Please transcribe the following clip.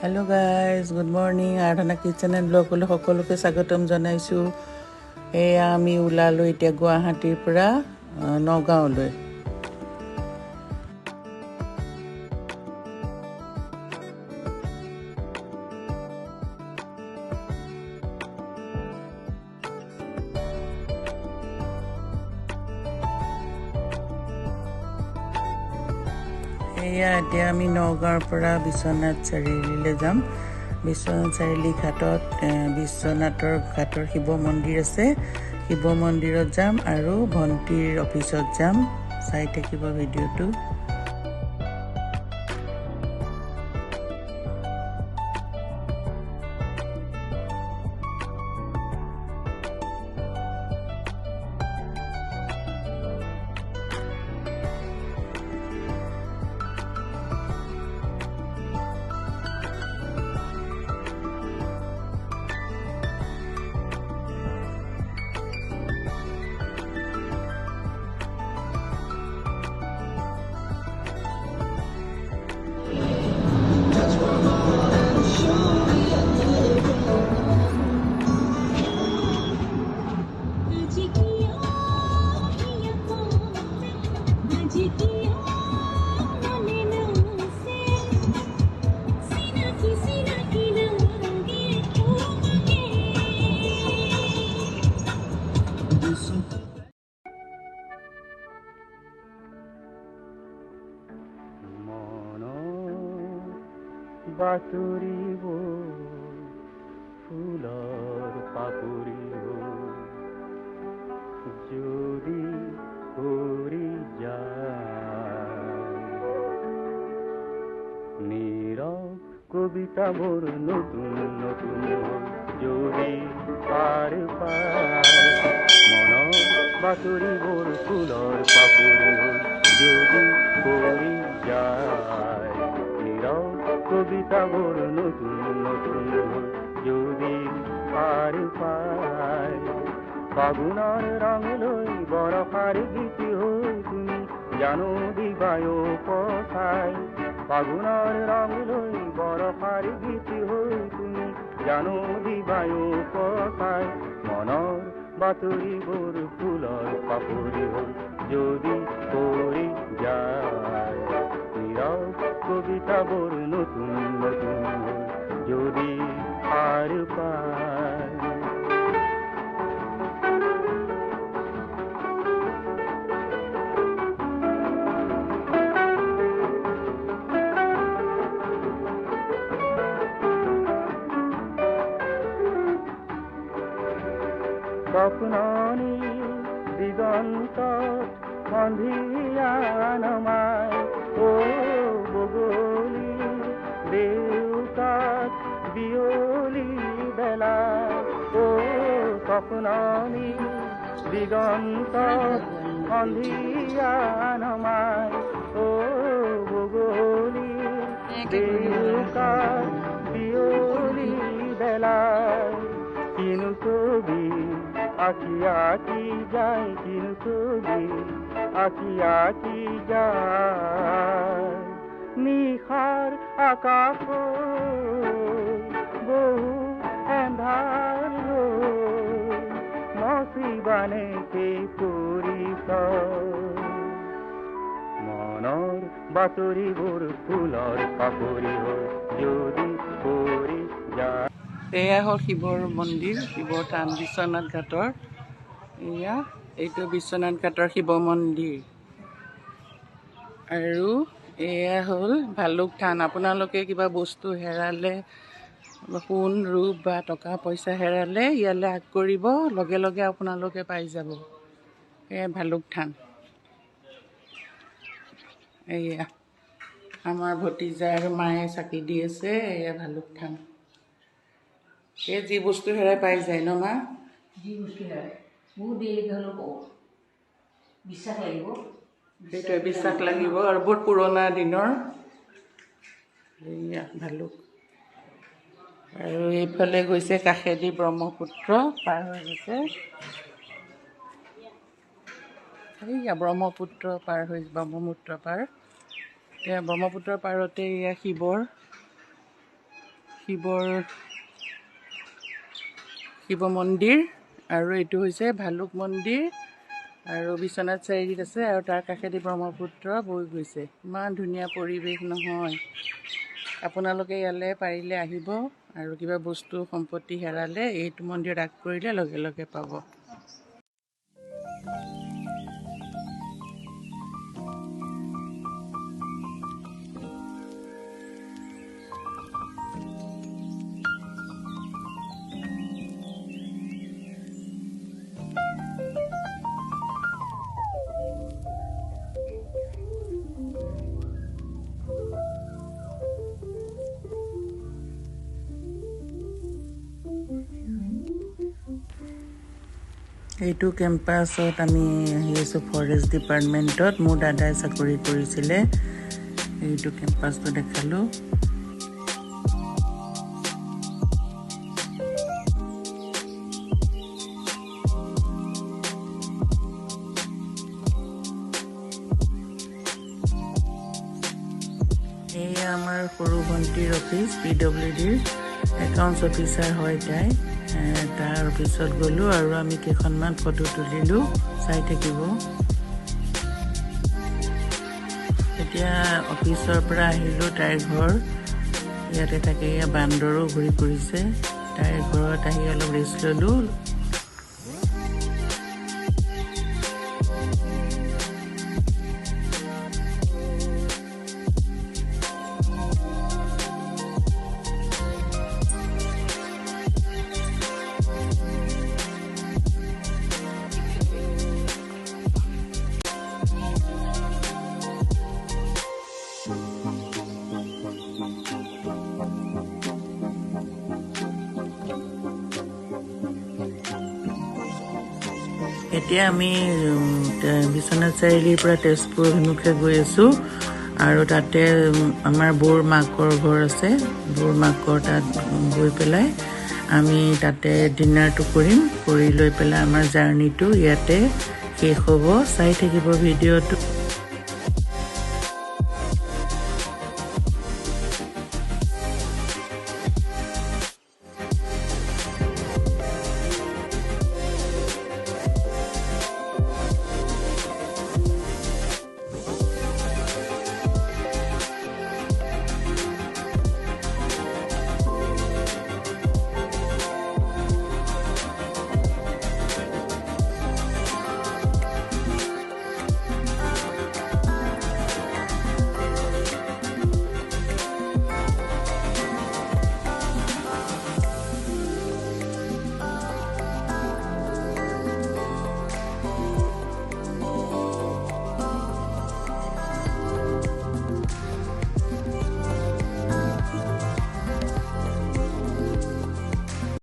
Hello guys, good morning. Aradhana Kitchen and Blog সকলোকে স্বাগতম জনাইছো। এয়া আমি ওলালো এতিয়া গুৱাহাটীৰ পৰা নগাঁৱলৈ। এয়া এতিয়া আমি নগাঁৱৰ পৰা বিশ্বনাথ চাৰিআলিলৈ যাম। বিশ্বনাথ চাৰিআলি ঘাটত বিশ্বনাথৰ ঘাটৰ শিৱ মন্দিৰ আছে। শিৱ মন্দিৰত যাম আৰু ভণ্টিৰ অফিচত যাম। চাই থাকিব ভিডিঅ'টো। বাতুরিব ফুলর পাপুরিব যদি করি যায় নীরব কবিতা মোর নতুন নতুন যদি পার পায় মন বাতুরিবর ফুলর পাপুরিব যদি করি যায় নীরব কবিতা মোর নতুন নতুন যদি পার পায় ফাগুনৰ ৰং লৈ বৰষাৰ গীত হৈ তুমি জানো দিবায়ো পঠাই ফাগুনৰ ৰং লৈ বৰষাৰ গীত হৈ তুমি জানো দিবায়ো পঠাই মনৰ বাতৰিবোৰ ফুলৰ পাপৰি হ'ল যদি কৰি যায় নীৰৱ কবিতাবোৰ নতুন নতুন যদি পাৰ পায় স্বপ্ননি দিগন্তত সন্ধিয়া নমাই ও বগলী দেউতাক বিয়লি বেলা ও স্বপ্ননি দিগন্তত সন্ধিয়া নমাই ও বগলী দেউতাক বিয়লি বেলা কিনু ছবি আঁকি আঁকি যায় কিনু ছবি আঁকি আঁকি যায় নিশাৰ আকাশ বহু এন্ধাৰ মচিবানে সেই পৰিচয় মনৰ বাতৰিবোৰ ফুলৰ পাপৰি হ'ল যদি কৰি যায় এয়া হ'ল শিৱৰ মন্দিৰ, শিৱৰ থান বিশ্বনাথ ঘাটৰ। এয়া এইটো বিশ্বনাথ ঘাটৰ শিৱ মন্দিৰ আৰু এয়া হ'ল ভালুক থান। আপোনালোকে কিবা বস্তু হেৰালে, সোণ ৰূপ বা টকা পইচা হেৰালে ইয়ালৈ আগ কৰিব, লগে লগে আপোনালোকে পাই যাব। এয়া ভালুক থান। এয়া আমাৰ ভতিজা আৰু মায়ে চাকি দি আছে। এয়া ভালুক থান। এই যি বস্তু হেৰাই পাই যায় ন মা? যি বস্তু হেৰাই বহুত দেৰিলৈকে হ'লেও বিশ্বাস লাগিব। সেইটোৱে বিশ্বাস লাগিব আৰু বহুত পুৰণা দিনৰ। এয়া ভালুক। আৰু এইফালে গৈছে কাষেদি ব্ৰহ্মপুত্ৰ পাৰ হৈ গৈছে। এইয়া ব্ৰহ্মপুত্ৰ পাৰ হৈ ব্ৰহ্মপুত্ৰ পাৰ। এতিয়া ব্ৰহ্মপুত্ৰৰ পাৰতে এয়া শিৱৰ শিৱ মন্দিৰ আৰু এইটো হৈছে ভালুক মন্দিৰ আৰু বিশ্বনাথ চাৰিআলিত আছে আৰু তাৰ কাষেদি ব্ৰহ্মপুত্ৰ বৈ গৈছে। ইমান ধুনীয়া পৰিৱেশ নহয়। আপোনালোকে ইয়ালৈ পাৰিলে আহিব আৰু কিবা বস্তু সম্পত্তি হেৰালে এইটো মন্দিৰত আগ কৰিলে লগে লগে পাব। এইটো কেম্পাছত আমি আহি আছোঁ ফৰেষ্ট ডিপাৰ্টমেণ্টত। মোৰ দাদাই চাকৰি কৰিছিলে। এইটো কেম্পাছটো দেখালোঁ। এয়া আমাৰ সৰু ভণ্টিৰ অফিচ, PWDৰ একাউণ্টছ অফিচাৰ হয় তাই। তাৰ অফিচত গ'লোঁ আৰু আমি কেইখনমান ফটো তুলিলোঁ। চাই থাকিব। এতিয়া অফিচৰ পৰা আহিলোঁ। তাইৰ ঘৰ ইয়াতে থাকে। এয়া বান্দৰো ঘূৰি ফুৰিছে। তাইৰ ঘৰত আহি অলপ ৰেষ্ট ল'লোঁ। এতিয়া আমি বিশ্বনাথ চাৰিআলিৰ পৰা তেজপুৰ অভিমুখে গৈ আছোঁ আৰু তাতে আমাৰ বৌৰ মাকৰ ঘৰ আছে। বৌৰ মাকৰ তাত গৈ পেলাই আমি তাতে ডিনাৰটো কৰিম। কৰি লৈ পেলাই আমাৰ জাৰ্ণিটো ইয়াতে শেষ হ'ব। চাই থাকিব ভিডিঅ'টো।